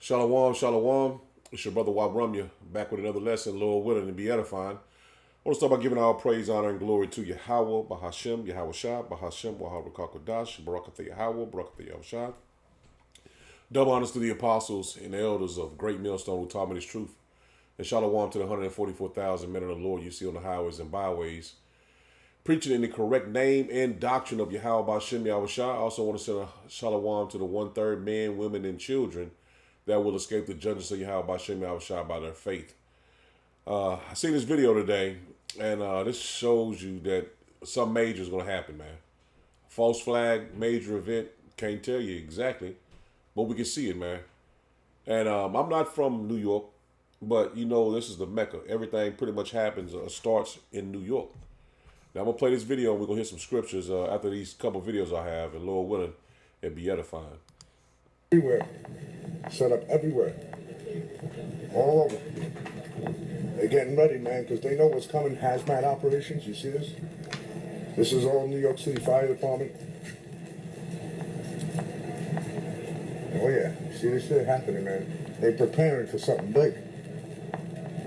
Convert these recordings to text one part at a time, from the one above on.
Shalom, shalom. It's your brother Wabramya back with another lesson, Lord willing, to be edifying. I want to start by giving all praise, honor, and glory to Yahweh, Bahashem, Yahweh Shah, Bahashem, Wahab Rakakodash, Barakatha Yahweh, Barakatha Yahweh Shah. Double honors to the apostles and the elders of Great Millstone who taught me this truth. And shalom to the 144,000 men of the Lord you see on the highways and byways, preaching in the correct name and doctrine of Yahweh Bahashem, Yahweh Shah. I also want to send a shalom to the 1/3 men, women, and children that will escape the judgments of Yahweh Bashem Yahweh Shah by their faith. I seen this video today, and this shows you that something major is going to happen, man. False flag, major event, can't tell you exactly, but we can see it, man. And I'm not from New York, but you know this is the Mecca. Everything pretty much happens, starts in New York. Now I'm going to play this video, and we're going to hear some scriptures after these couple videos I have, and Lord willing, it'll be edifying. Everywhere. Set up everywhere. All over. They're getting ready, man, because they know what's coming. Hazmat operations. You see this? This is all New York City Fire Department. Oh, yeah. You see this shit happening, man. They're preparing for something big.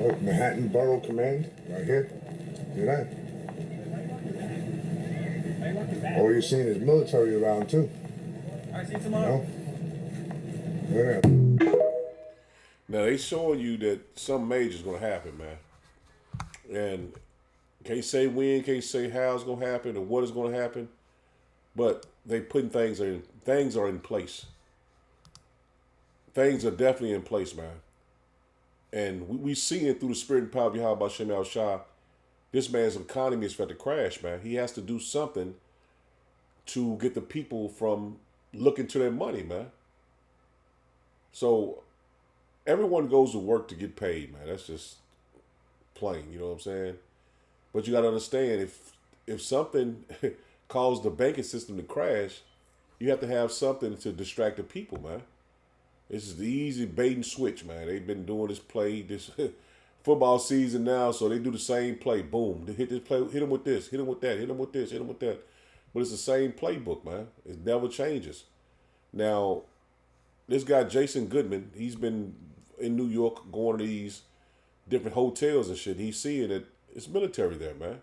Look, Manhattan Borough Command, right here. See that? All you're seeing is military around, too. All right, see you tomorrow. You know? Yeah. Now they showing you that something major is gonna happen, man. And can't say when, can't say how it's gonna happen or what is gonna happen, but they putting things in. Things are in place. Things are definitely in place, man. And we see it through the spirit and power of Yahweh Bashem Yahweh Shah. This man's economy is about to crash, man. He has to do something to get the people from looking to their money, man. So everyone goes to work to get paid, man. That's just plain, you know what I'm saying? But you got to understand, if something caused the banking system to crash, you have to have something to distract the people, man. This is the easy bait and switch, man. They've been doing this play, this football season now, so they do the same play. Boom. They hit this play, hit them with this, hit them with that, hit them with this, hit them with that. But it's the same playbook, man. It never changes. Now, this guy, Jason Goodman, he's been in New York going to these different hotels and shit. He's seeing that it's military there, man.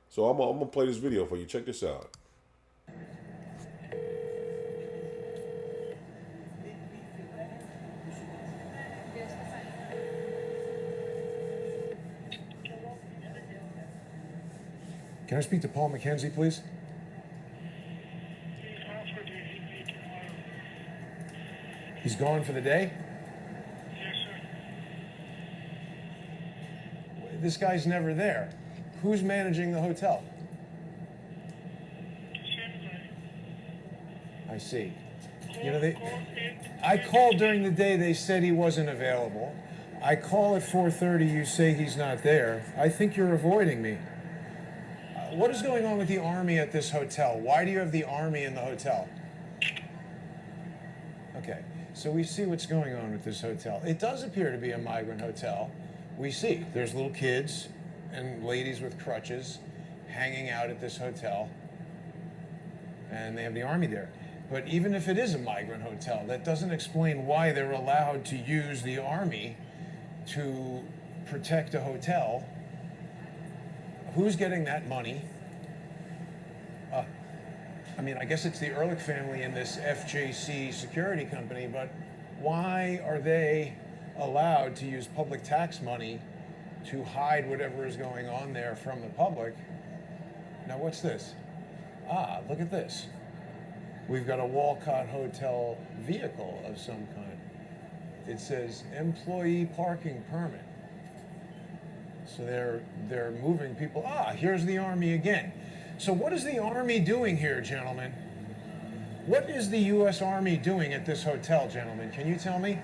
So I'm going to play this video for you. Check this out. Can I speak to Paul McKenzie, please? He's gone for the day? Yes, sir. This guy's never there. Who's managing the hotel? Same guy. I see. You know, I called during the day, they said he wasn't available. I call at 4:30, you say he's not there. I think you're avoiding me. What is going on with the Army at this hotel? Why do you have the Army in the hotel? Okay. So we see what's going on with this hotel. It does appear to be a migrant hotel. We see there's little kids and ladies with crutches hanging out at this hotel, and they have the Army there. But even if it is a migrant hotel, that doesn't explain why they're allowed to use the Army to protect a hotel. Who's getting that money? I mean, I guess it's the Ehrlich family and this FJC security company, but why are they allowed to use public tax money to hide whatever is going on there from the public? Now, what's this? Ah, look at this. We've got a Walcott Hotel vehicle of some kind. It says employee parking permit. So they're moving people. Ah, here's the Army again. So what is the Army doing here, gentlemen? What is the U.S. Army doing at this hotel, gentlemen? Can you tell me?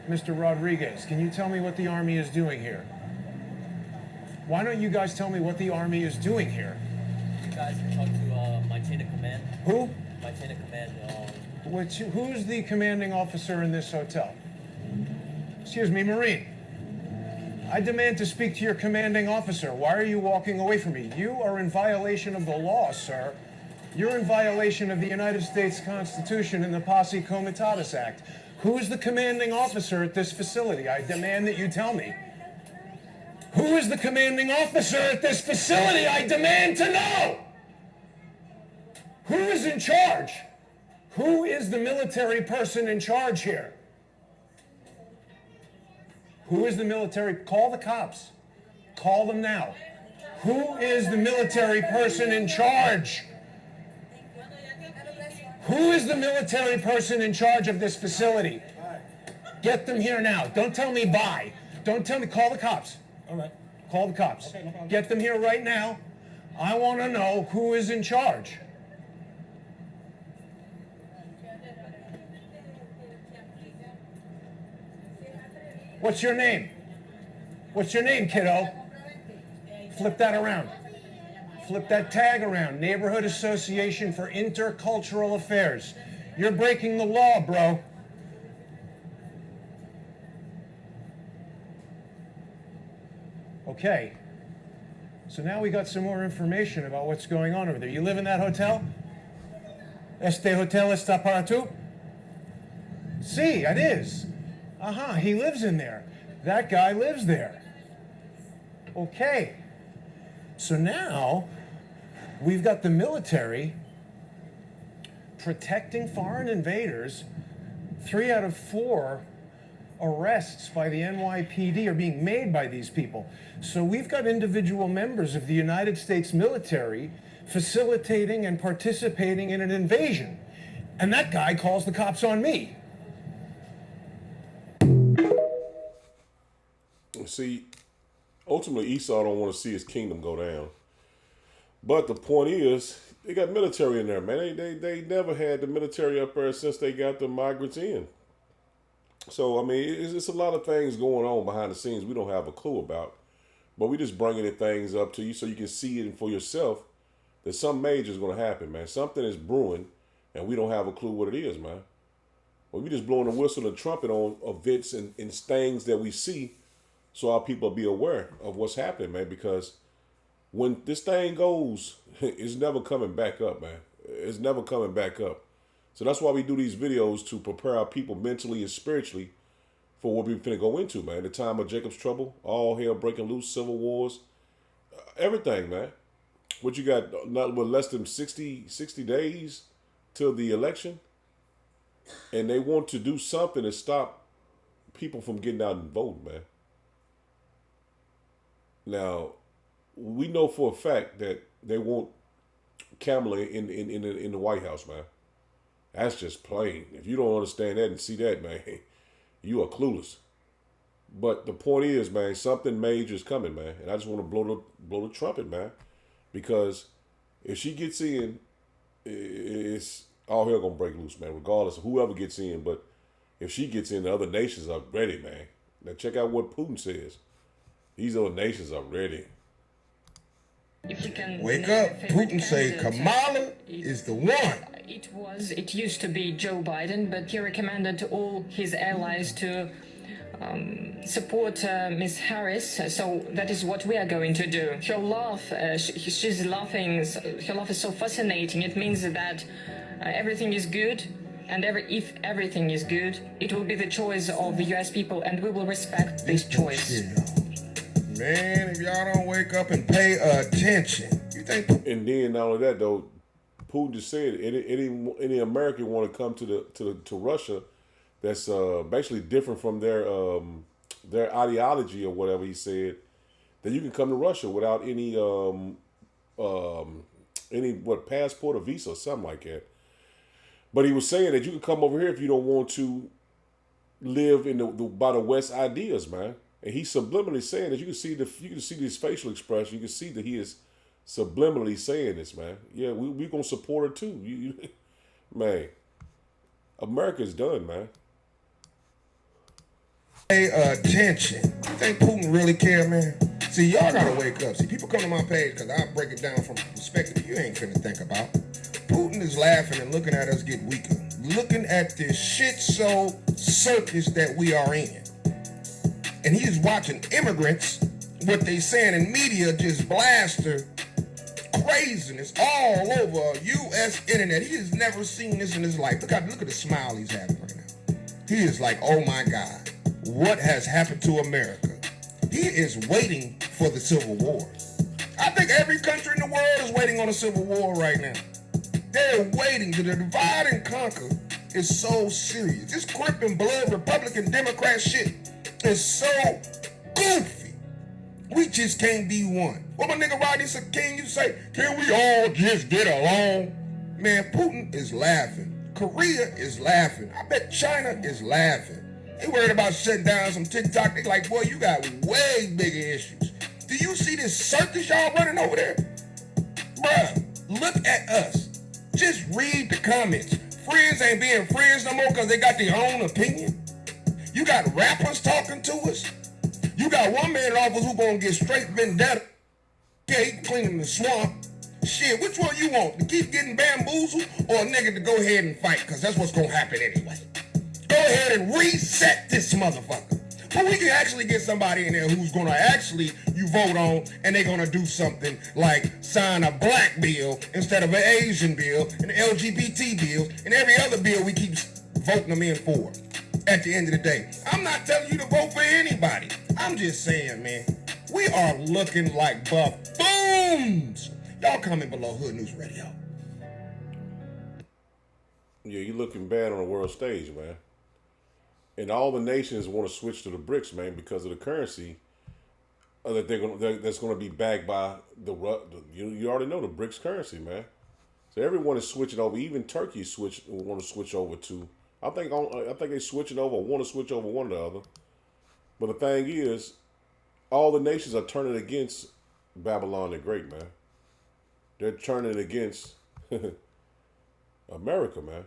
Mr. Rodriguez, can you tell me what the Army is doing here? Why don't you guys tell me what the Army is doing here? You guys can talk to my chain of command. Who? My chain of command. Who's the commanding officer in this hotel? Excuse me, Marine. I demand to speak to your commanding officer. Why are you walking away from me? You are in violation of the law, sir. You're in violation of the United States Constitution and the Posse Comitatus Act. Who is the commanding officer at this facility? I demand that you tell me. Who is the commanding officer at this facility? I demand to know. Who is in charge? Who is the military person in charge here? Who is the military? Call the cops. Call them now. Who is the military person in charge? Who is the military person in charge of this facility? Get them here now. Don't tell me bye. Don't tell me, call the cops. All right. Call the cops. Okay, no problem. Get them here right now. I want to know who is in charge. What's your name? What's your name, kiddo? Flip that around. Flip that tag around. Neighborhood Association for Intercultural Affairs. You're breaking the law, bro. Okay. So now we got some more information about what's going on over there. You live in that hotel? Este hotel está para tú? Sí, it is. He lives in there. That guy lives there. Okay. So now we've got the military protecting foreign invaders. 3 out of 4 arrests by the NYPD are being made by these people. So we've got individual members of the United States military facilitating and participating in an invasion. And that guy calls the cops on me. See, ultimately Esau don't want to see his kingdom go down. But the point is, they got military in there, man. They never had the military up there since they got the migrants in. So, I mean, it's a lot of things going on behind the scenes we don't have a clue about. But we just bringing the things up to you so you can see it for yourself that something major is going to happen, man. Something is brewing, and we don't have a clue what it is, man. Well, we just blowing the whistle and trumpet on events and things that we see so our people be aware of what's happening, man. Because when this thing goes, it's never coming back up, man. It's never coming back up. So that's why we do these videos, to prepare our people mentally and spiritually for what we're finna go into, man. The time of Jacob's trouble, all hell breaking loose, civil wars, everything, man. What you got, not with less than 60 days till the election, and they want to do something to stop people from getting out and voting, man. Now, we know for a fact that they want Kamala in the White House, man. That's just plain. If you don't understand that and see that, man, you are clueless. But the point is, man, something major is coming, man. And I just want to blow the trumpet, man. Because if she gets in, it's all hell gonna break loose, man, regardless of whoever gets in. But if she gets in, the other nations are ready, man. Now check out what Putin says. These other nations are ready. Wake up. Putin say Kamala is the one. It used to be Joe Biden, but he recommended to all his allies to support Miss Harris. So that is what we are going to do. Her laugh, she's laughing. Her laugh is so fascinating. It means that everything is good. And if everything is good, it will be the choice of the U.S. people, and we will respect this choice. Man, if y'all don't wake up and pay attention, you think? And then not only that though, Putin just said any American want to come to Russia that's basically different from their ideology or whatever he said, then you can come to Russia without any passport or visa or something like that. But he was saying that you can come over here if you don't want to live by the West ideas, man. And he's subliminally saying that you can see this facial expression. You can see that he is subliminally saying this, man. Yeah, we gonna support her too. Man, America's done, man. Pay attention. You think Putin really care, man? See, y'all gotta wake up. See, people come to my page because I break it down from a perspective you ain't finna think about. Putin is laughing and looking at us get weaker. Looking at this shit show circus that we are in. And he's watching immigrants, what they saying in media, just blast her craziness all over U.S. internet. He has never seen this in his life. Look at the smile he's having right now. He is like, oh my God, what has happened to America? He is waiting for the Civil War. I think every country in the world is waiting on a Civil War right now. They're waiting. The divide and conquer is so serious. This crip and blood Republican Democrat shit is so goofy. We just can't be one. What my nigga Rodney said, can you say, can we all just get along? Man, Putin is laughing. Korea is laughing. I bet China is laughing. They worried about shutting down some TikTok. They like, boy, you got way bigger issues. Do you see this circus y'all running over there? Bruh, look at us. Just read the comments. Friends ain't being friends no more because they got their own opinion. You got rappers talking to us. You got one man in office who gonna get straight vendetta. Yeah, he cleaning the swamp. Shit, which one you want? To keep getting bamboozled or a nigga to go ahead and fight? Because that's what's gonna happen anyway. Go ahead and reset this motherfucker. But we can actually get somebody in there who's gonna actually you vote on and they're gonna do something like sign a black bill instead of an Asian bill, an LGBT bill, and every other bill we keep voting them in for. At the end of the day, I'm not telling you to vote for anybody. I'm just saying, man, we are looking like buffoons. Y'all comment below Hood News Radio. Yeah, you're looking bad on the world stage, man. And all the nations want to switch to the BRICS, man, because of the currency that that's going to be backed by you already know the BRICS currency, man. So everyone is switching over. Even Turkey want to switch over to. I think they switching over, or want to switch over one or the other. But the thing is, all the nations are turning against Babylon the Great, man. They're turning against America, man.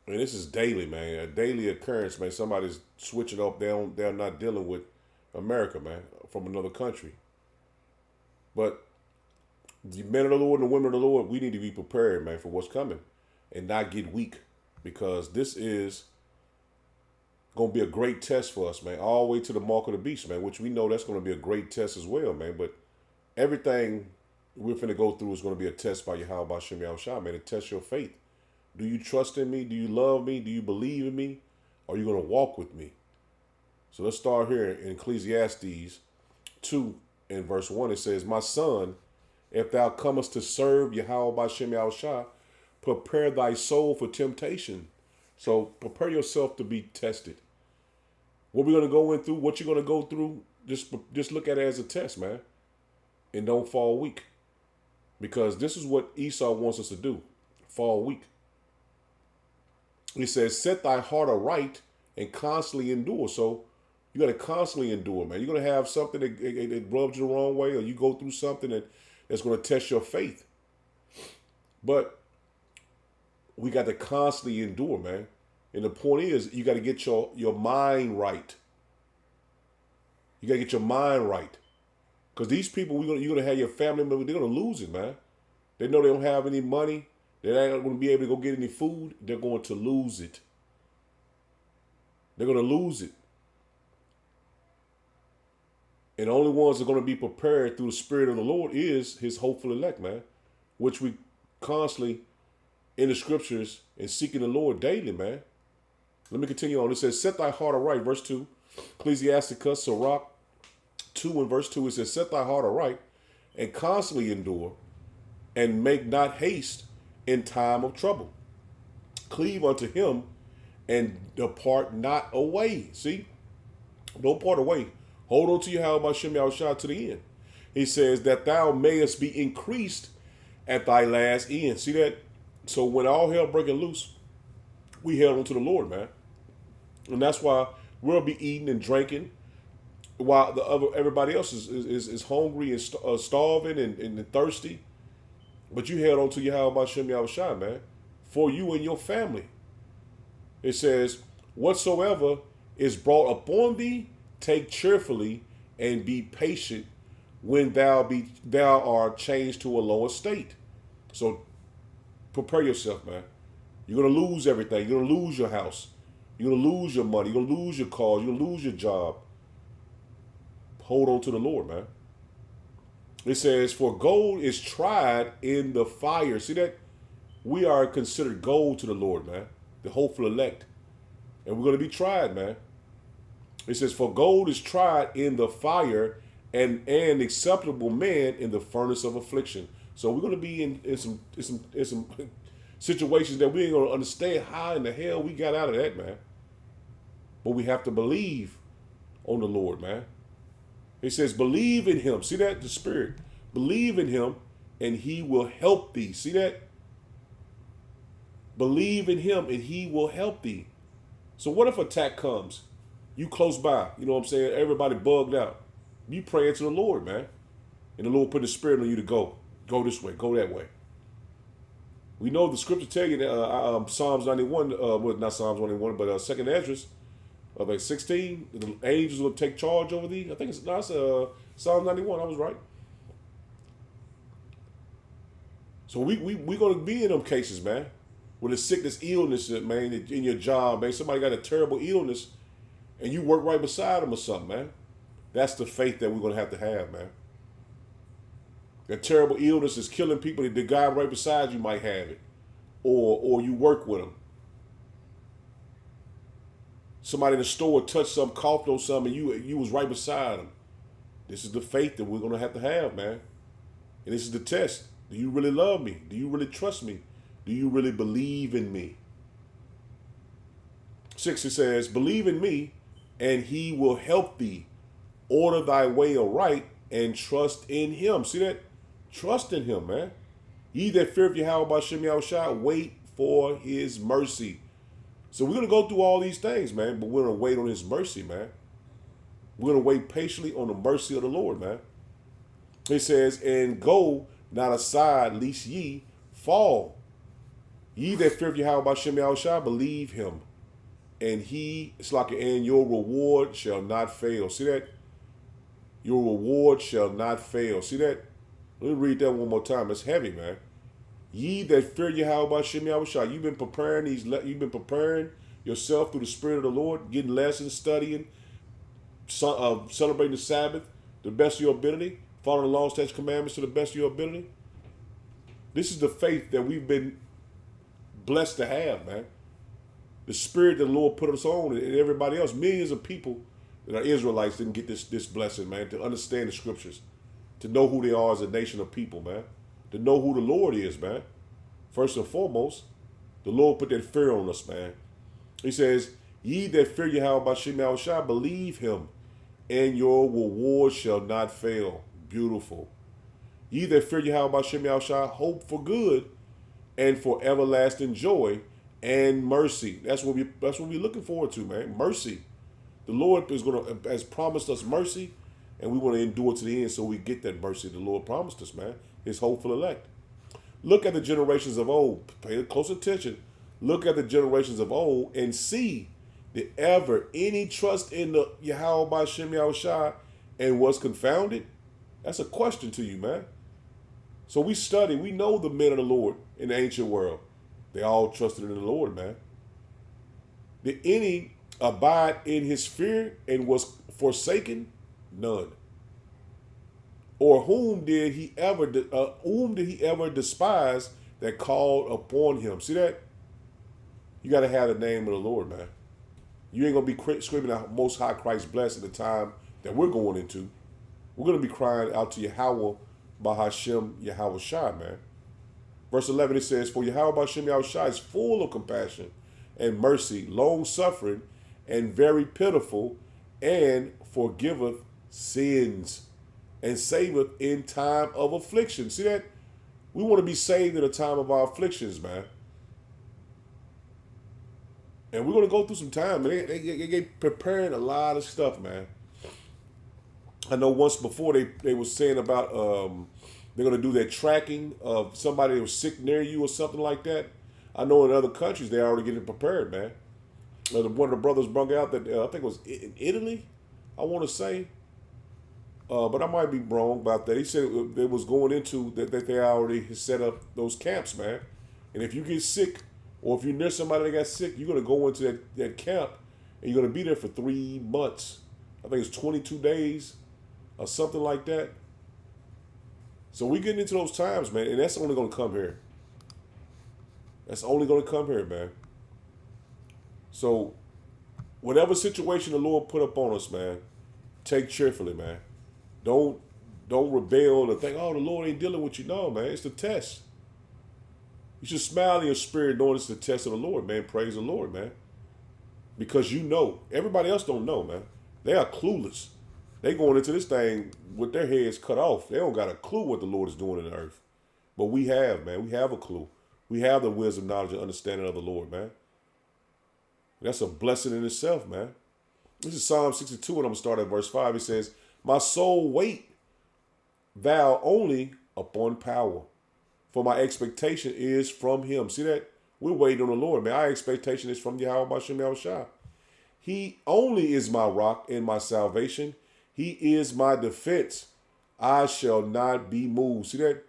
And this is daily, man. A daily occurrence, man. Somebody's switching up. They're not dealing with America, man, from another country. But the men of the Lord and the women of the Lord, we need to be prepared, man, for what's coming and not get weak, because this is going to be a great test for us, man, all the way to the mark of the beast, man, which we know that's going to be a great test as well, man. But everything we're finna go through is going to be a test by Yahweh Bashem Yahushua, man, to test your faith. Do you trust in me? Do you love me? Do you believe in me? Or are you going to walk with me? So let's start here in Ecclesiastes 2 and verse 1. It says, my son, if thou comest to serve Yahweh Bashem Yahushua, prepare thy soul for temptation. So prepare yourself to be tested. What we're going to go in through, what you're going to go through, just look at it as a test, man. And don't fall weak. Because this is what Esau wants us to do. Fall weak. He says, set thy heart aright and constantly endure. So you got to constantly endure, man. You're going to have something that rubs you the wrong way, or you go through something that's going to test your faith. But we got to constantly endure, man. And the point is, you got to get your mind right. You got to get your mind right. Because these people, you're going to have your family member, they're going to lose it, man. They know they don't have any money. They're not going to be able to go get any food. They're going to lose it. They're going to lose it. And the only ones that are going to be prepared through the Spirit of the Lord is his hopeful elect, man. Which we constantly in the scriptures and seeking the Lord daily, man. Let me continue on. It says, set thy heart aright, verse 2. Ecclesiasticus, Sirach 2 and verse 2, it says, set thy heart aright and constantly endure and make not haste in time of trouble. Cleave unto him and depart not away. See? Don't part away. Hold on to Yahweh Bashem Yahushua to the end. He says that thou mayest be increased at thy last end. See that? So when all hell breaking loose, we held on to the Lord, man. And that's why we'll be eating and drinking while everybody else is hungry and starving and thirsty. But you held on to Yahweh Bashem Yahushua, man, for you and your family. It says, whatsoever is brought upon thee, take cheerfully and be patient when thou art changed to a lower state. So prepare yourself, man. You're going to lose everything. You're going to lose your house. You're going to lose your money. You're going to lose your car. You're going to lose your job. Hold on to the Lord, man. It says, for gold is tried in the fire. See that? We are considered gold to the Lord, man. The hopeful elect. And we're going to be tried, man. It says, for gold is tried in the fire, and an acceptable man in the furnace of affliction. So we're going to be in some situations that we ain't going to understand how in the hell we got out of that, man. But we have to believe on the Lord, man. It says, believe in him. See that? The Spirit. Believe in him, and he will help thee. See that? Believe in him, and he will help thee. So what if attack comes? You close by. You know what I'm saying? Everybody bugged out. You praying to the Lord, man. And the Lord put the Spirit on you to go. Go this way. Go that way. We know the scripture tell you that Psalms 91, well, not Psalms 91, but 2nd Esdras, like 16, the angels will take charge over thee. I think it's Psalm 91. I was right. So we going to be in them cases, man. With a sickness, illness, man, in your job, man. Somebody got a terrible illness, and you work right beside them or something, man. That's the faith that we're going to have, man. That terrible illness is killing people. The guy right beside you might have it. Or you work with him. Somebody in the store touched something, coughed on something, and you was right beside them. This is the faith that we're going to have, man. And this is the test. Do you really love me? Do you really trust me? Do you really believe in me? 6, it says, believe in me, and he will help thee. Order thy way aright, and trust in him. See that? Trust in him, man. Ye that fear of Yahweh by Shem Yahushua, wait for his mercy. So we're going to go through all these things, man, but we're going to wait on his mercy, man. We're going to wait patiently on the mercy of the Lord, man. It says, and go not aside, lest ye fall. Ye that fear of Yahweh by Shem Yahushua, believe him. And your reward shall not fail. See that? Your reward shall not fail. See that? Let me read that one more time. It's heavy, man. Ye that fear Yahweh by Shem Yahushua. You've been preparing yourself through the Spirit of the Lord, getting lessons, studying, celebrating the Sabbath to the best of your ability, following the laws, statutes, commandments to the best of your ability. This is the faith that we've been blessed to have, man. The Spirit that the Lord put us on, and everybody else, millions of people that are Israelites didn't get this blessing, man, to understand the scriptures, to know who they are as a nation of people, man, to know who the Lord is, man. First and foremost, the Lord put that fear on us, man. He says, ye that fear Yahweh by Shem Yahushua, believe him, and your reward shall not fail. Beautiful. Ye that fear Yahweh by Shem Yahushua, hope for good and for everlasting joy and mercy. That's what we're looking forward to, man. Mercy. The Lord has promised us mercy, and we want to endure to the end so we get that mercy the Lord promised us, man. His hopeful elect. Look at the generations of old. Pay close attention. Look at the generations of old and see did ever any trust in the Yahweh by Shem Yahushua and was confounded? That's a question to you, man. So we study. We know the men of the Lord in the ancient world. They all trusted in the Lord, man. Did any abide in his fear and was forsaken? None. Or whom did he ever despise that called upon him? See that? You got to have the name of the Lord, man. You ain't going to be screaming out Most High Christ blessed at the time that we're going into. We're going to be crying out to Yahweh Bahashem Yahweh Shai, man. Verse 11, it says, for Yahweh Bahashem Yahweh Shai is full of compassion and mercy, long-suffering, and very pitiful, and forgiveth sins, and saveth in time of affliction. See that? We want to be saved in a time of our afflictions, man. And we're going to go through some time, man. They get preparing a lot of stuff, man. I know once before they were saying about they're going to do that tracking of somebody that was sick near you or something like that. I know in other countries they're already getting prepared, man. One of the brothers brought out that I think it was in Italy, I want to say. But I might be wrong about that. He said they was going into that they already set up those camps, man. And if you get sick, or if you're near somebody that got sick, you're going to go into that camp, and you're going to be there for 3 months. I think it's 22 days or something like that. So we getting into those times, man, and that's only going to come here. That's only going to come here, man. So whatever situation the Lord put up on us, man, take cheerfully, man. Don't don't rebel and think, oh, the Lord ain't dealing with you. No, man, it's the test. You should smile in your spirit knowing it's the test of the Lord, man. Praise the Lord, man. Because you know. Everybody else don't know, man. They are clueless. They going into this thing with their heads cut off. They don't got a clue what the Lord is doing in the earth. But we have, man. We have a clue. We have the wisdom, knowledge, and understanding of the Lord, man. That's a blessing in itself, man. This is Psalm 62, and I'm going to start at verse 5. It says, my soul wait thou only upon power, for my expectation is from him. See that? We're waiting on the Lord, man. Our expectation is from Yahweh Bashem Yahushua. He only is my rock and my salvation. He is my defense. I shall not be moved. See that?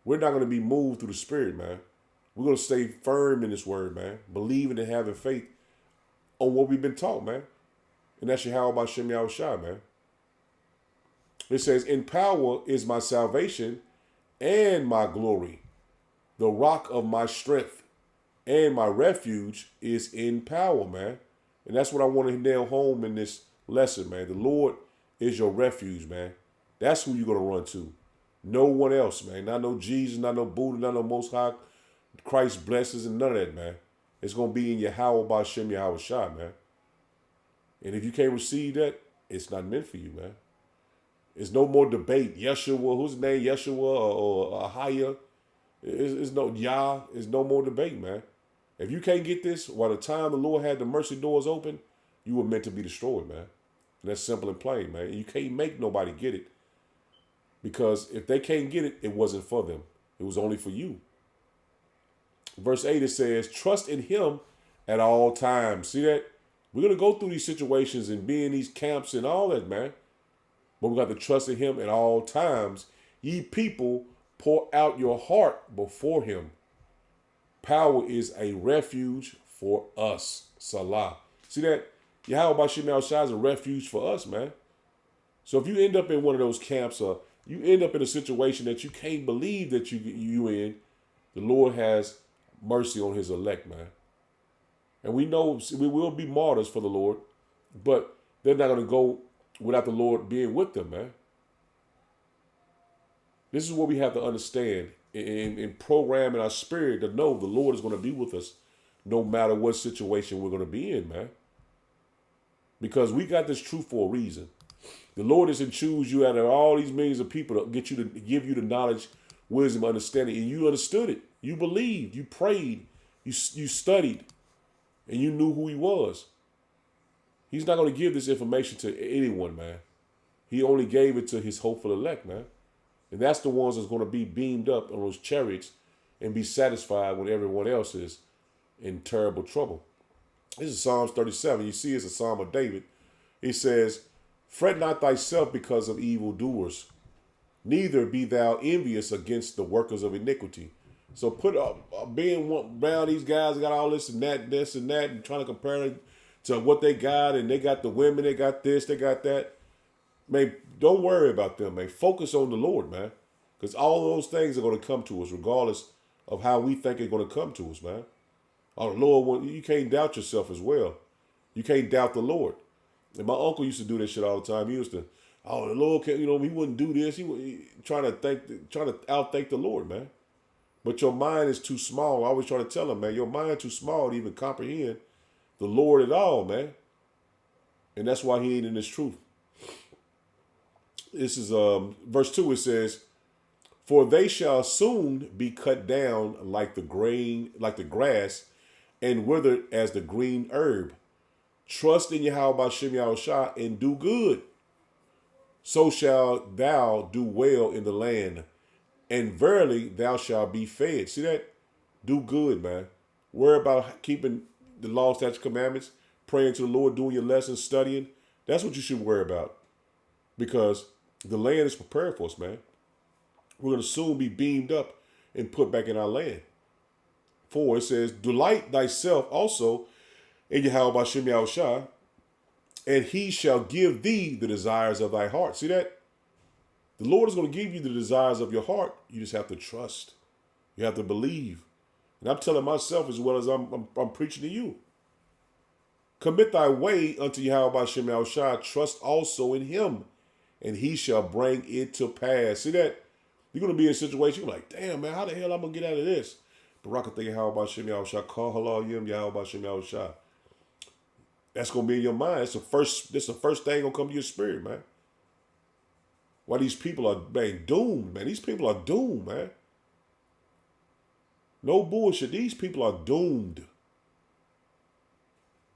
We're not going to be moved through the Spirit, man. We're going to stay firm in this word, man. Believing and having faith on what we've been taught, man. And that's Yahweh Bashem Yahushua, man. It says, in power is my salvation and my glory. The rock of my strength and my refuge is in power, man. And that's what I want to nail home in this lesson, man. The Lord is your refuge, man. That's who you're going to run to. No one else, man. Not no Jesus, not no Buddha, not no Most High, Christ blesses, and none of that, man. It's going to be in Yahweh Bashem Yahushua, man. And if you can't receive that, it's not meant for you, man. It's no more debate. Yeshua, who's his name? Yeshua or Ahaya? It's no Yah. It's no more debate, man. If you can't get this, while the time the Lord had the mercy doors open, you were meant to be destroyed, man. And that's simple and plain, man. And you can't make nobody get it. Because if they can't get it, it wasn't for them. It was only for you. Verse 8, it says, trust in him at all times. See that? We're going to go through these situations and be in these camps and all that, man. But we got to trust in him at all times. Ye people, pour out your heart before him. Power is a refuge for us. Salah. See that? Yahweh Bashem Yahushua is a refuge for us, man. So if you end up in one of those camps or you end up in a situation that you can't believe that you in, the Lord has mercy on his elect, man. And we know we will be martyrs for the Lord, but they're not going to go without the Lord being with them, man. This is what we have to understand in programming our spirit to know the Lord is going to be with us no matter what situation we're going to be in, man. Because we got this truth for a reason. The Lord doesn't choose you out of all these millions of people to get you to give you the knowledge, wisdom, understanding, and you understood it. You believed, you prayed, you studied, and you knew who he was. He's not going to give this information to anyone, man. He only gave it to his hopeful elect, man. And that's the ones that's going to be beamed up on those chariots and be satisfied when everyone else is in terrible trouble. This is Psalms 37. You see it's a Psalm of David. It says, fret not thyself because of evildoers, neither be thou envious against the workers of iniquity. So put up, being around these guys got all this and that, and trying to compare it to what they got, and they got the women, they got this, they got that. Man, don't worry about them, man. Focus on the Lord, man. Because all those things are going to come to us, regardless of how we think it's going to come to us, man. Oh, the Lord, you can't doubt yourself as well. You can't doubt the Lord. And my uncle used to do this shit all the time. He used to, oh, the Lord can't, he wouldn't do this. He trying to outthink the Lord, man. But your mind is too small. I always try to tell him, man, your mind too small to even comprehend the Lord at all, man. And that's why he ain't in this truth. This is verse 2, it says, for they shall soon be cut down like the grass, and withered as the green herb. Trust in Yahweh Bashem Yahushua and do good. So shall thou do well in the land, and verily thou shalt be fed. See that? Do good, man. Worry about keeping the law, statutes, commandments, praying to the Lord, doing your lessons, studying. That's what you should worry about. Because the land is prepared for us, man. We're going to soon be beamed up and put back in our land. 4, it says, delight thyself also in Yahweh Bashem Yahushua, and he shall give thee the desires of thy heart. See that? The Lord is going to give you the desires of your heart. You just have to trust. You have to believe. And I'm telling myself as well as I'm preaching to you. Commit thy way unto Yahweh Hashem Shai. Trust also in him, and he shall bring it to pass. See that? You're going to be in a situation you're like, damn, man, how the hell I'm going to get out of this? Barakatha Yahweh Hashem Shai. Call halal yim Yahweh Hashem Shai. That's going to be in your mind. That's the first thing going to come to your spirit, man. Why these people are, man, doomed, man. These people are doomed, man. No bullshit. These people are doomed.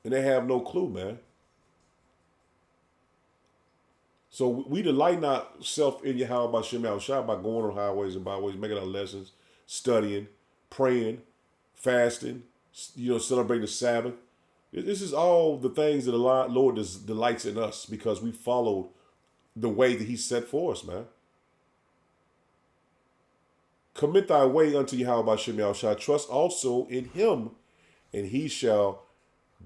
And they have no clue, man. So we delight ourselves in Yahweh by Shem Shai by going on highways and byways, making our lessons, studying, praying, fasting, celebrating the Sabbath. This is all the things that the Lord delights in us because we followed the way that he set for us, man. Commit thy way unto Yahweh by Shem Shai. Trust also in him, and he shall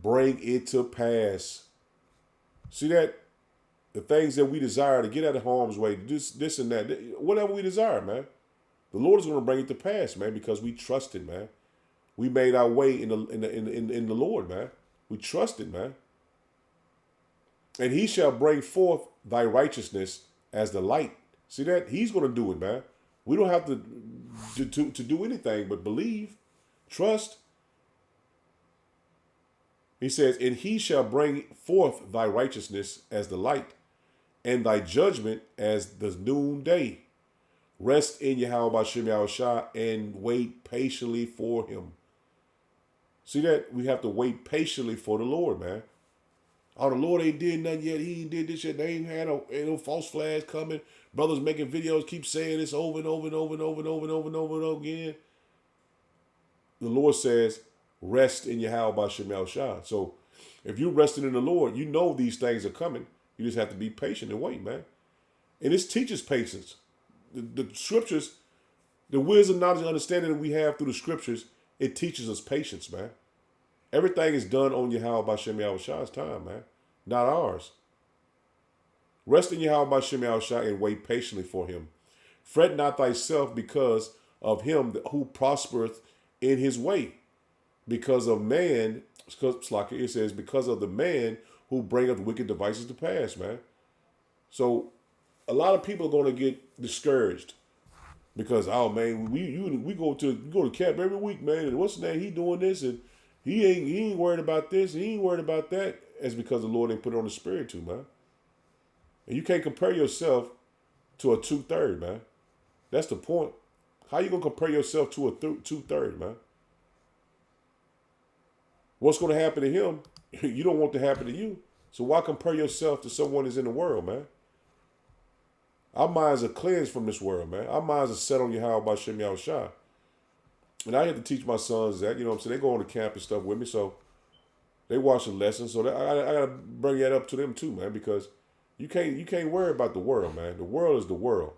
bring it to pass. See that? The things that we desire to get out of harm's way, this and that, whatever we desire, man. The Lord is going to bring it to pass, man, because we trusted, man. We made our way in the Lord, man. We trusted, man. And he shall bring forth thy righteousness as the light. See that? He's going to do it, man. We don't have to do anything but believe, trust. He says, and he shall bring forth thy righteousness as the light, and thy judgment as the noonday. Rest in Yahweh B'Shem Shai and wait patiently for him. See that? We have to wait patiently for the Lord, man. Oh, the Lord ain't did nothing yet. He ain't did this shit. They ain't had no false flags coming. Brothers making videos keep saying this over and over and over and over and over and over and over and over again. The Lord says, rest in Yahweh B'Shem Shai. So if you're resting in the Lord, you know these things are coming. You just have to be patient and wait, man. And this teaches patience. The scriptures, the wisdom, knowledge, and understanding that we have through the scriptures, it teaches us patience, man. Everything is done on Yahweh B'Shem Shai's time, man. Not ours. Rest in Yahweh B'Shem Shai and wait patiently for him. Fret not thyself because of him who prospereth in his way. Because of man, it says, because of the man who bringeth wicked devices to pass, man. So a lot of people are going to get discouraged because, oh man, we go to camp every week, man, and what's the name? He doing this and he ain't worried about this, and he ain't worried about that. It's because the Lord ain't put it on the spirit too, man. And you can't compare yourself to a 2/3, man. That's the point. How you gonna compare yourself to a 2/3, man? What's gonna happen to him? You don't want to happen to you. So why compare yourself to someone that's in the world, man? Our minds are cleansed from this world, man. Our minds are set on Yahweh B'Shem Shai. And I had to teach my sons that, you know what I'm saying? They go on the camp and stuff with me, so they watch the lessons. So I gotta bring that up to them too, man, because you can't worry about the world, man. The world is the world,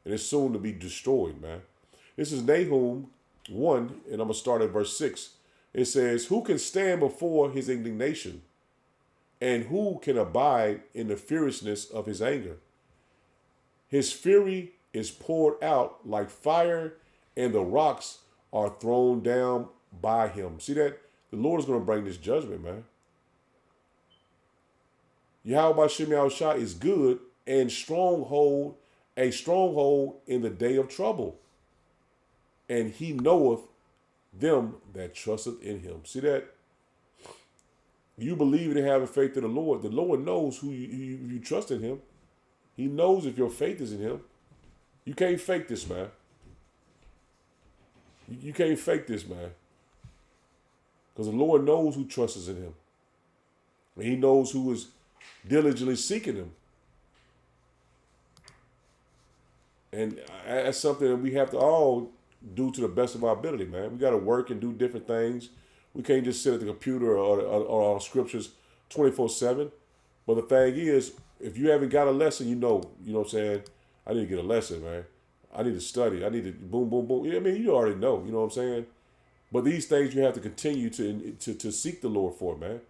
and it's soon to be destroyed, man. This is Nahum 1, and I'm gonna start at verse 6. It says, "Who can stand before his indignation, and who can abide in the furiousness of his anger? His fury is poured out like fire, and the rocks are thrown down by him." See that? The Lord is going to bring this judgment, man. Yahweh B'Shem Shai is good and a stronghold in the day of trouble. And he knoweth them that trusteth in him. See that? You believe and have faith in the Lord. The Lord knows who you trust in him. He knows if your faith is in him. You can't fake this, man. You can't fake this, man. Because the Lord knows who trusts in him. And he knows who is diligently seeking him. And that's something that we have to all do to the best of our ability, man. We got to work and do different things. We can't just sit at the computer or our scriptures 24/7. But the thing is, if you haven't got a lesson, you know what I'm saying? I need to get a lesson, man. I need to study. I need to boom, boom, boom. I mean, you already know, you know what I'm saying? But these things you have to continue to seek the Lord for, man.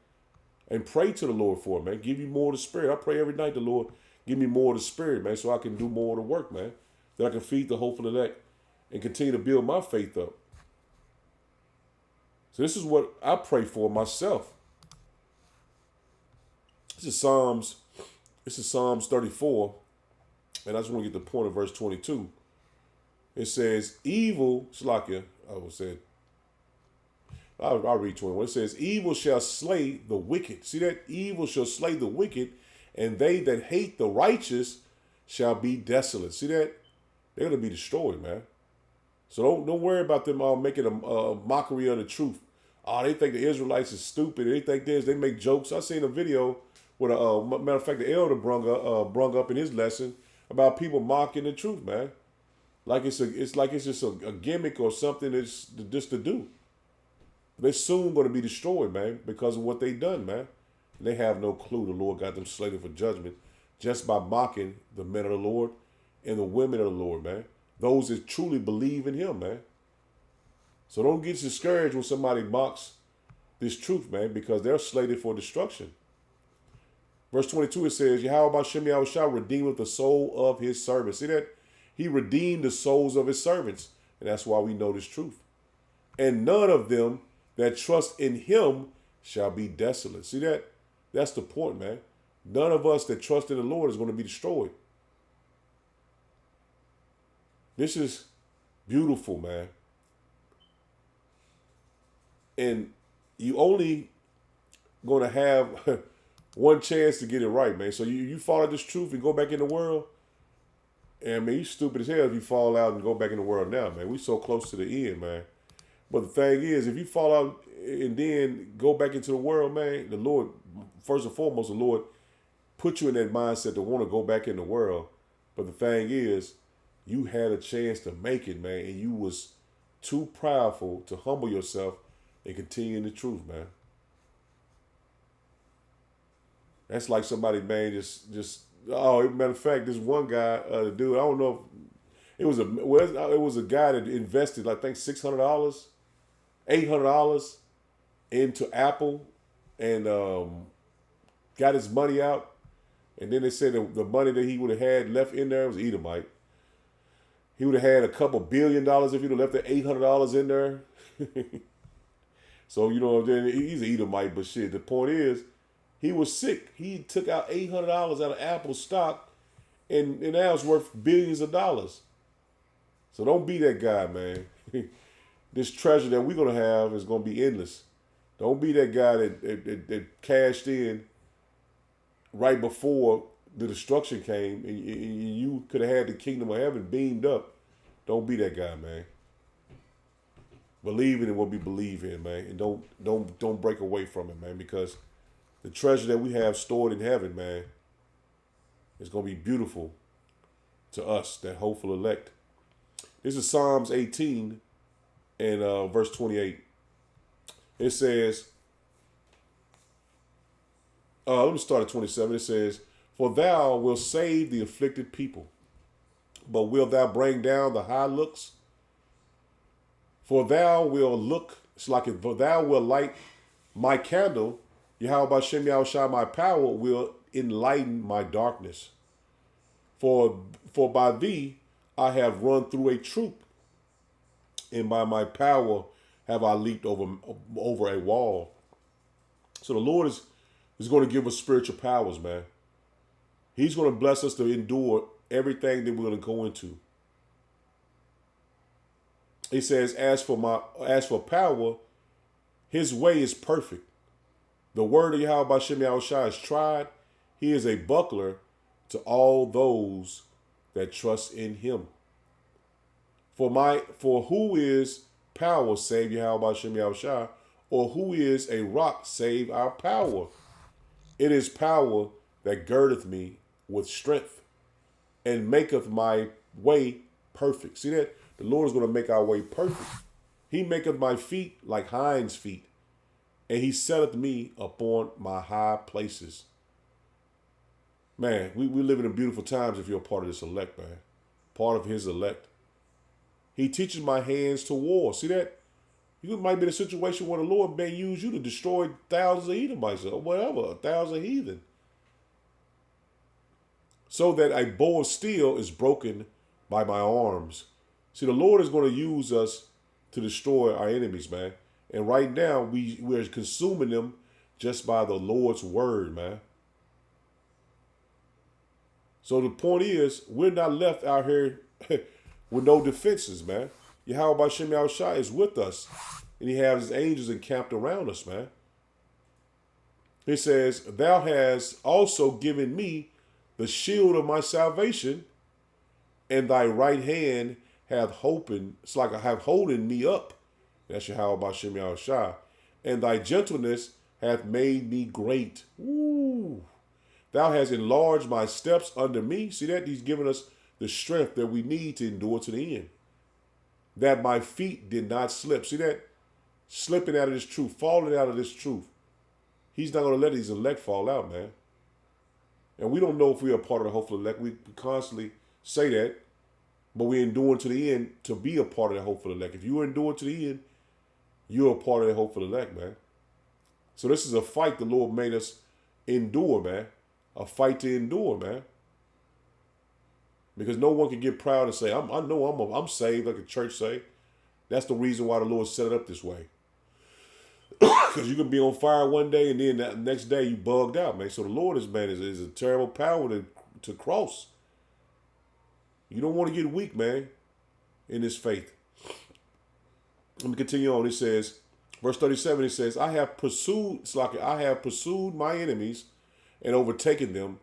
And pray to the Lord for, man. Give you more of the Spirit. I pray every night the Lord Give me more of the spirit, man, so I can do more of the work, man. That I can feed the hopeful elect and continue to build my faith up. So this is what I pray for myself. This is Psalms 34, and I just want to get the point of verse 22. It says, evil, Slakia, I will say, I'll read 21. It says, evil shall slay the wicked. See that? Evil shall slay the wicked, and they that hate the righteous shall be desolate. See that? They're going to be destroyed, man. So don't worry about them making a mockery of the truth. Oh, they think the Israelites is stupid. They think this. They make jokes. I seen a video with matter of fact, the elder brung up in his lesson about people mocking the truth, man. Like it's just a gimmick or something that's just to do. They're soon going to be destroyed, man, because of what they done, man. They have no clue. The Lord got them slated for judgment just by mocking the men of the Lord and the women of the Lord, man. Those that truly believe in him, man. So don't get discouraged when somebody mocks this truth, man, because they're slated for destruction. Verse 22, it says, Yahweh B'Shem Yahushua redeemeth the soul of his servants. See that? He redeemed the souls of his servants. And that's why we know this truth. And none of them that trust in him shall be desolate. See that? That's the point, man. None of us that trust in the Lord is going to be destroyed. This is beautiful, man. And you only going to have one chance to get it right, man. So you follow this truth and go back in the world. And, man, you stupid as hell if you fall out and go back in the world now, man. We so close to the end, man. But the thing is, if you fall out and then go back into the world, man, the Lord, first and foremost, the Lord put you in that mindset to want to go back in the world. But the thing is, you had a chance to make it, man, and you was too proudful to humble yourself and continue in the truth, man. That's like somebody, man, just matter of fact, this one guy, the dude, I don't know if it was a guy that invested, I think $600, $800 into Apple and got his money out. And then they said the money that he would have had left in there was Edomite. He would have had a couple $1 billion if he'd have left the $800 in there. So, he's an Edomite, but shit, the point is, he was sick. He took out $800 out of Apple stock, and now it's worth billions of dollars. So don't be that guy, man. This treasure that we're going to have is going to be endless. Don't be that guy that cashed in right before the destruction came, and you could have had the kingdom of heaven beamed up. Don't be that guy, man. Believe in what we believe in, man, and don't break away from it, man, because the treasure that we have stored in heaven, man, is going to be beautiful to us, that hopeful elect. This is Psalms 18 and verse 28. It says, let me start at 27. It says, for thou wilt save the afflicted people, but wilt thou bring down the high looks? For thou wilt for thou wilt light my candle, Yahweh B'Shem Yahushua, my power will enlighten my darkness. For by thee I have run through a troop, and by my power have I leaped over a wall. So the Lord is going to give us spiritual powers, man. He's going to bless us to endure everything that we're going to go into. He says, as for power, his way is perfect. The word of Yahweh B'Shem Yahushua is tried. He is a buckler to all those that trust in him. For who is power save Yahweh B'Shem Yahushua, or who is a rock save our power? It is power that girdeth me with strength and maketh my way perfect. See that? The Lord is going to make our way perfect. He maketh my feet like hinds' feet, and he setteth me upon my high places. Man, we live in beautiful times if you're a part of this elect, man. Part of his elect. He teaches my hands to war. See that? You might be in a situation where the Lord may use you to destroy thousands of Edomites or whatever, 1,000 heathen. so that a bow of steel is broken by my arms. See, the Lord is going to use us to destroy our enemies, man. And right now, we're consuming them just by the Lord's word, man. So the point is, we're not left out here with no defenses, man. Yahweh Shem Shai is with us, and he has his angels encamped around us, man. He says, thou hast also given me the shield of my salvation, and thy right hand hath holpen. It's like I have holding me up. That's Yahweh Shem Shai. And thy gentleness hath made me great. Ooh. Thou hast enlarged my steps under me. See that? He's given us the strength that we need to endure to the end. That my feet did not slip. See that? Slipping out of this truth, falling out of this truth. He's not going to let his elect fall out, man. And we don't know if we are part of the hopeful elect. We constantly say that, but we're enduring to the end to be a part of the hopeful elect. If you endure to the end, you're a part of the hopeful elect, man. So this is a fight the Lord made us endure, man. A fight to endure, man. Because no one can get proud and say, I know I'm saved, like the church say. That's the reason why the Lord set it up this way. Because you can be on fire one day and then that next day you bugged out, man. So the Lord is a terrible power to cross. You don't want to get weak, man, in this faith. Let me continue on. It says, verse 37, it says, I have pursued my enemies and overtaken them.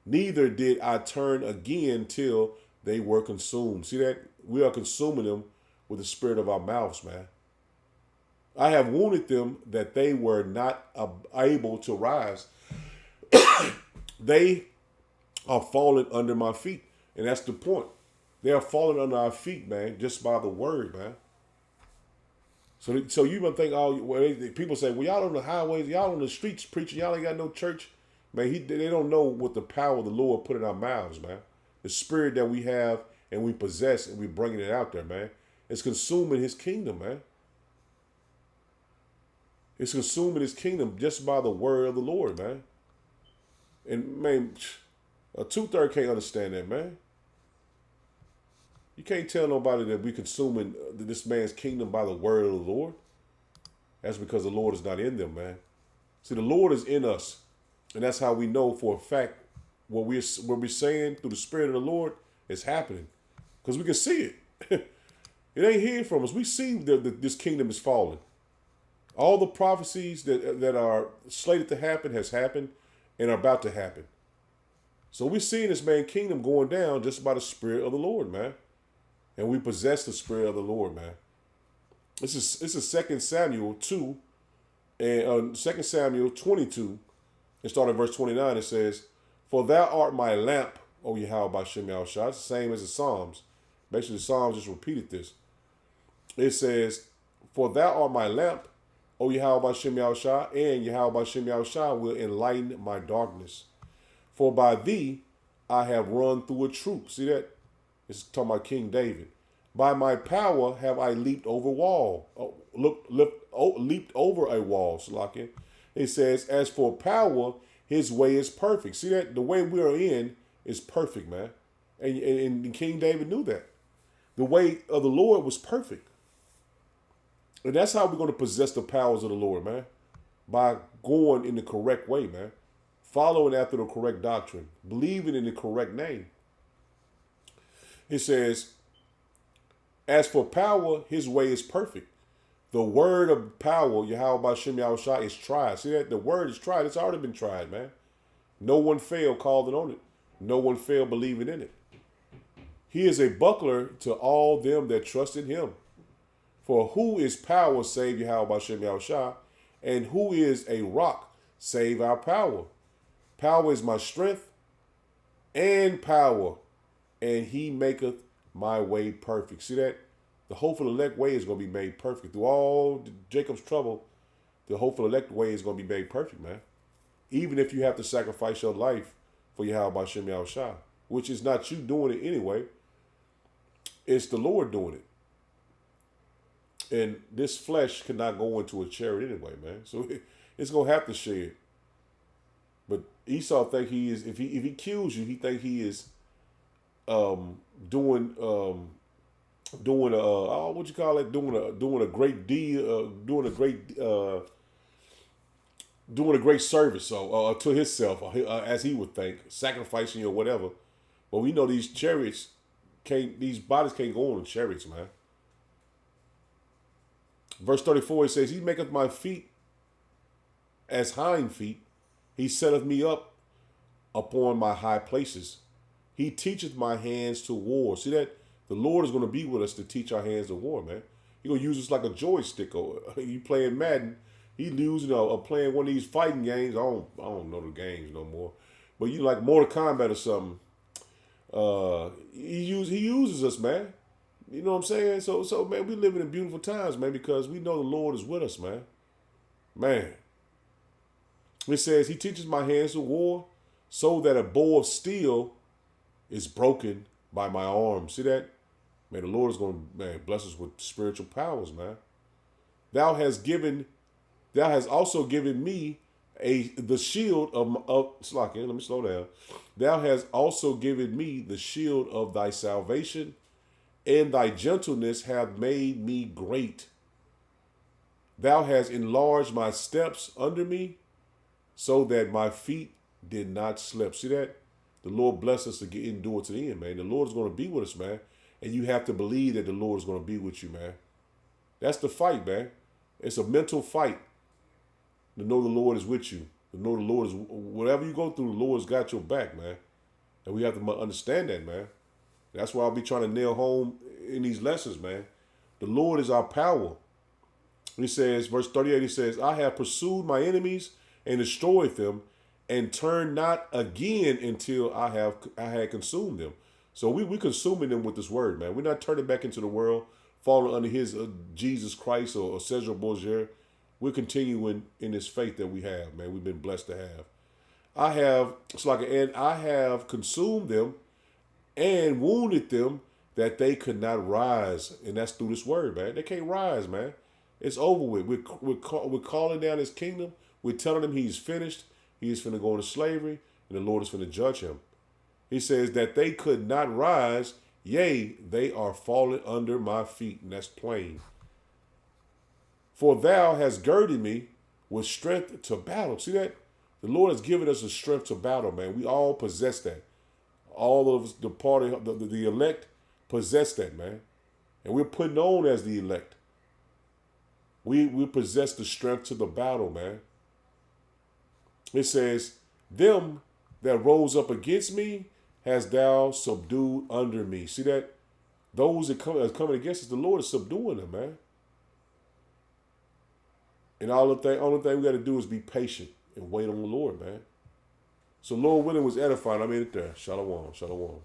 Neither did I turn again till they were consumed. See that? We are consuming them with the spirit of our mouths, man. I have wounded them that they were not able to rise. They are falling under my feet. And that's the point. They are falling under our feet, man, just by the word, man. So you might think, people say, well, y'all on the highways, y'all on the streets preaching, y'all ain't got no church. Man, they don't know what the power of the Lord put in our mouths, man. The spirit that we have and we possess and we're bringing it out there, man. It's consuming his kingdom, man. It's consuming his kingdom just by the word of the Lord, man. And, man, a two-third can't understand that, man. You can't tell nobody that we're consuming this man's kingdom by the word of the Lord. That's because the Lord is not in them, man. See, the Lord is in us. And that's how we know for a fact what we're saying through the Spirit of the Lord is happening. Because we can see it. It ain't hid from us. We see that this kingdom is falling. All the prophecies that are slated to happen has happened and are about to happen. So we're seeing this man's kingdom going down just by the Spirit of the Lord, man. And we possess the Spirit of the Lord, man. This is 2 Samuel 2 and 2 Samuel 22. And starting at verse 29, it says, for thou art my lamp, O Yahweh by Shem Shai. It's the same as the Psalms. Basically, the Psalms just repeated this. It says, for thou art my lamp, O Yahweh by Shem Shai, and Yahweh by Shem Shai will enlighten my darkness. For by thee I have run through a troop. See that? It's talking about King David. By my power have I leaped over leaped over a wall, Salakia. It says, as for power, his way is perfect. See that? The way we are in is perfect, man. And King David knew that. The way of the Lord was perfect. And that's how we're going to possess the powers of the Lord, man. By going in the correct way, man. Following after the correct doctrine. Believing in the correct name. It says, as for power, his way is perfect. The word of power, Yahweh by Shem Shai, is tried. See that? The word is tried. It's already been tried, man. No one failed calling on it. No one failed believing in it. He is a buckler to all them that trust in him. For who is power save Yahweh by Shem Shai? And who is a rock save our power? Power is my strength and power. And he maketh my way perfect. See that? The hopeful elect way is going to be made perfect. Through all Jacob's trouble, the hopeful elect way is going to be made perfect, man. Even if you have to sacrifice your life for Yahweh by Shem Shai, which is not you doing it anyway. It's the Lord doing it. And this flesh cannot go into a chariot anyway, man. So it's going to have to shed. But Esau think he is. If he kills you, he think he is doing what you call it, doing a great deal, doing a great service, so to himself, as he would think, sacrificing or whatever. But we know these chariots can't, these bodies can't go on chariots, man. Verse 34, it says, He maketh my feet as hind feet, He setteth me up upon my high places. He teacheth my hands to war. See that? The Lord is going to be with us to teach our hands to war, man. He's going to use us like a joystick. Or you playing Madden, he using playing one of these fighting games. I don't know the games no more. But you like Mortal Kombat or something. He uses us, man. You know what I'm saying? So man, we living in beautiful times, man, because we know the Lord is with us, man. Man. It says, He teaches my hands to war, so that a bow of steel is broken by my arm. See that? Man, the Lord is going to bless us with spiritual powers, man. Thou hast also given me the shield of Slakia, let me slow down. Thou hast also given me the shield of thy salvation, and thy gentleness hath made me great. Thou hast enlarged my steps under me, so that my feet did not slip. See that? The Lord bless us to endure to the end, man. The Lord is going to be with us, man. And you have to believe that the Lord is going to be with you, man. That's the fight, man. It's a mental fight to know the Lord is with you. To know the Lord is, whatever you go through, the Lord's got your back, man. And we have to understand that, man. That's why I'll be trying to nail home in these lessons, man. The Lord is our power. He says, verse 38, he says, I have pursued my enemies and destroyed them, and turn not again until I had consumed them. So we consuming them with this word, man. We're not turning back into the world, falling under his Jesus Christ or Cesar Borgia. We're continuing in this faith that we have, man. We've been blessed to have. And I have consumed them and wounded them that they could not rise. And that's through this word, man. They can't rise, man. It's over with. We're calling down his kingdom. We're telling him he's finished. He's finna go into slavery, and the Lord is finna judge him. He says that they could not rise, yea, they are fallen under my feet, and that's plain. For thou hast girded me with strength to battle. See that? The Lord has given us the strength to battle, man. We all possess that. All of us, the party, the elect possess that, man. And we're put on as the elect. We possess the strength to the battle, man. It says, them that rose up against me has thou subdued under me. See that? Those that are coming against us, the Lord is subduing them, man. And only thing we got to do is be patient and wait on the Lord, man. So Lord willing was edifying. I made it there. Shalom. Shalom.